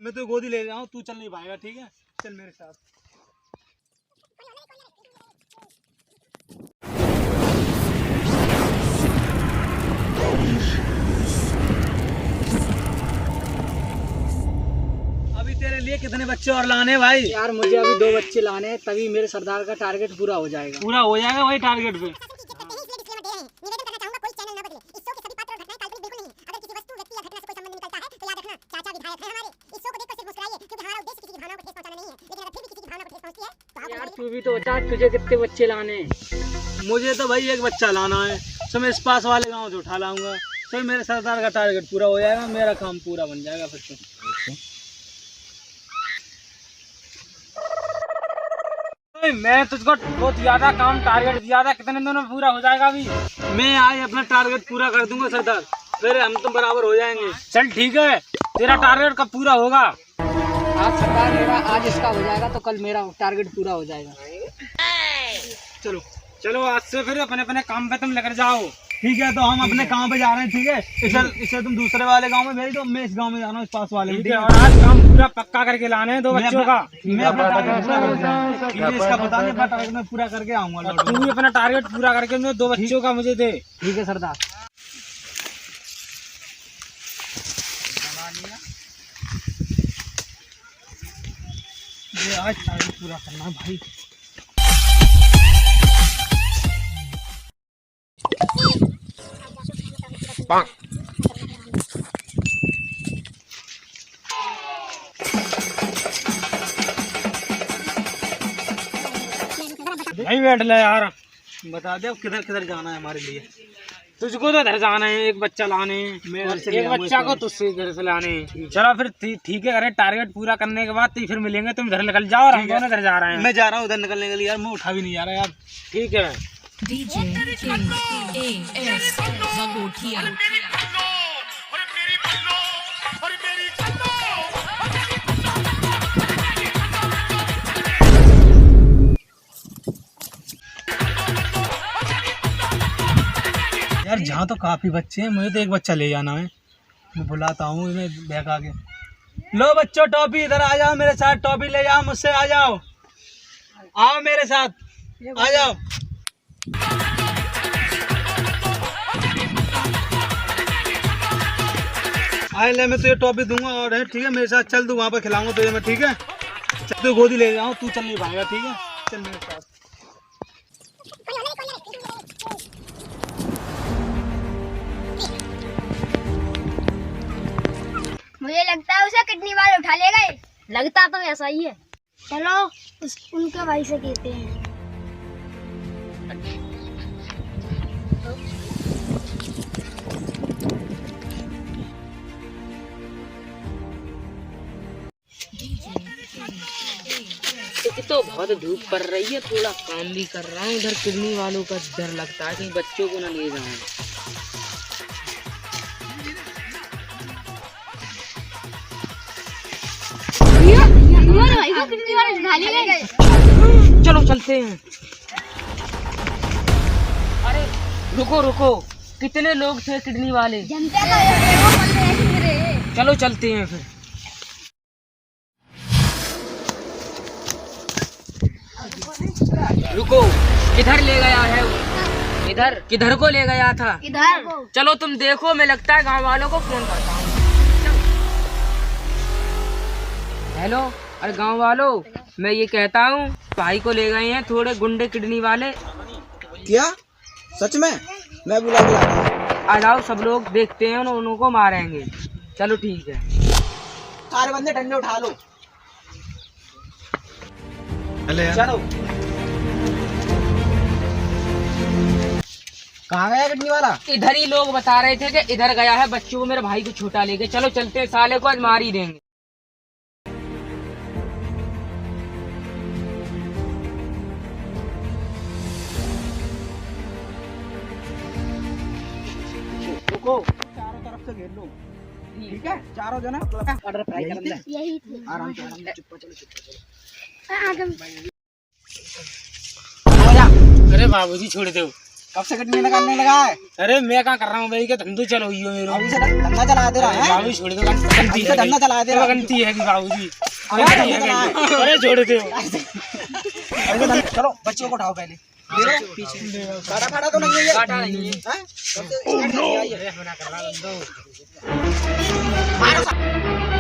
मैं तो गोदी ले रहा हूँ, तू चल नहीं पाएगा, ठीक है? चल मेरे साथ। अभी तेरे लिए कितने बच्चे और लाने भाई? यार मुझे अभी 2 बच्चे लाने हैं, तभी मेरे सरदार का टारगेट पूरा हो जाएगा। पूरा हो जाएगा वही टारगेट पे। यार तू भी तो बता, तुझे कितने बच्चे लाने हैं? मुझे तो भाई एक बच्चा लाना है, तो मैं इस पास वाले गांव से उठा लाऊंगा, तो मेरे सरदार का टारगेट पूरा हो जाएगा, मेरा काम पूरा बन जाएगा फिर तो। मैं तुझको बहुत ज्यादा काम टारगेट दिया था, कितने दिनों में पूरा हो जाएगा? अभी मैं आज अपना टारगेट पूरा कर दूंगा सरदार, फिर हम तो बराबर हो जाएंगे। चल ठीक है, तेरा टारगेट कब पूरा होगा? आज सरदार मेरा आज इसका हो जाएगा तो कल मेरा टारगेट पूरा हो जाएगा। चलो चलो आज से फिर अपने अपने काम पे तुम लेकर जाओ, ठीक है? तो हम अपने काम पे जा रहे हैं, ठीक है? इसे तुम दूसरे वाले गांव में भेज दो, मैं इस गांव में जा रहा हूँ, इस पास वाले में, ठीक है? और आज काम पूरा पक्का करके लाने हैं 2 बच्चों का। मैं अपना टारगेट पूरा करके, इसका पता नहीं, अपना टारगेट मैं पूरा करके आऊंगा। तू भी अपना टारगेट पूरा करके 2 बच्चों का मुझे दे। ठीक है सरदार। ये आज टारगेट पूरा करना है भाई। नहीं बैठ ले यार, बता दे अब किधर किधर जाना है हमारे लिए। तुझको तो इधर जाना है, एक बच्चा लाने, एक बच्चा को तुझसे इधर से लाने। चलो फिर ठीक है, अरे टारगेट पूरा करने के बाद फिर मिलेंगे, तुम इधर निकल जाओ और हम दोनों इधर जा रहे हैं। मैं जा रहा हूँ उधर निकलने के लिए यार, मैं उठा भी नहीं जा रहा यार। ठीक है यार, जहाँ तो काफी बच्चे हैं, मुझे तो एक बच्चा ले जाना है। मैं बुलाता हूँ इन्हें बैग आगे। लो बच्चों, टॉपी इधर आ जाओ मेरे साथ, टॉपी ले जाओ मुझसे, आ जाओ, आओ मेरे साथ, आ जाओ। आए ले, मैं तुझे टॉपी दूंगा और है, ठीक है? मेरे साथ चल, तू वहाँ पर खिलाऊंगा तुझे मैं, ठीक है? तू गोदी ले जाऊँ, तू चल नहीं पाएगा, ठीक है? चल मेरे साथ। मुझे लगता है उसे कितनी बार उठा ले गए। लगता तो ऐसा ही है। चलो उनके भाई से कहते हैं। तो बहुत धूप पड़ रही है, थोड़ा काम भी कर रहा हूँ। उधर किडनी वालों का डर लगता है कहीं बच्चों को ना ले जाऊं। चलो चलते हैं। अरे रुको रुको, कितने लोग थे किडनी वाले? चलो चलते हैं फिर। रुको, किधर ले गया है? इधर किधर को ले गया था? इधर। चलो तुम देखो, मैं लगता है गांव वालों को फोन करता हूँ। हेलो, अरे गांव वालों, मैं ये कहता हूँ भाई को ले गए हैं थोड़े गुंडे किडनी वाले। क्या सच में? मैं बुला के लाता हूँ। आ जाओ सब लोग, देखते हैं उनको मारेंगे। चलो ठीक है, सारे बंदे डंडे उठा लो। चलो। कहाँ गया किडनी वाला? इधर ही लोग बता रहे थे कि इधर गया है, बच्चों को, मेरे भाई को छोटा लेके। चलो चलते, साले को आज मार ही देंगे। रुको, चारों तरफ से घेर लो, ठीक है? चारों जना यही थे। आराम से, चुप चलो, अरे बाबूजी छोड़ दो, कब से कटनी निकालने लगा है? अरे मैं क्या कर रहा हूँ भाई, क्या धंधो चलो ही हो मेरे। अभी से धंधा चला दे रहा है। बाबू छोड़ दो, गलती अभी से है धंधा चला दे रहा है। गलती है बाबू जी, अरे अरे छोड़ दो। चलो बच्चों को उठाओ पहले। दे रहे हो? पीछे काटा फाटा तो नहीं है ये? काटा नहीं है। हैं? कब से स्टार्ट किया ये? मारो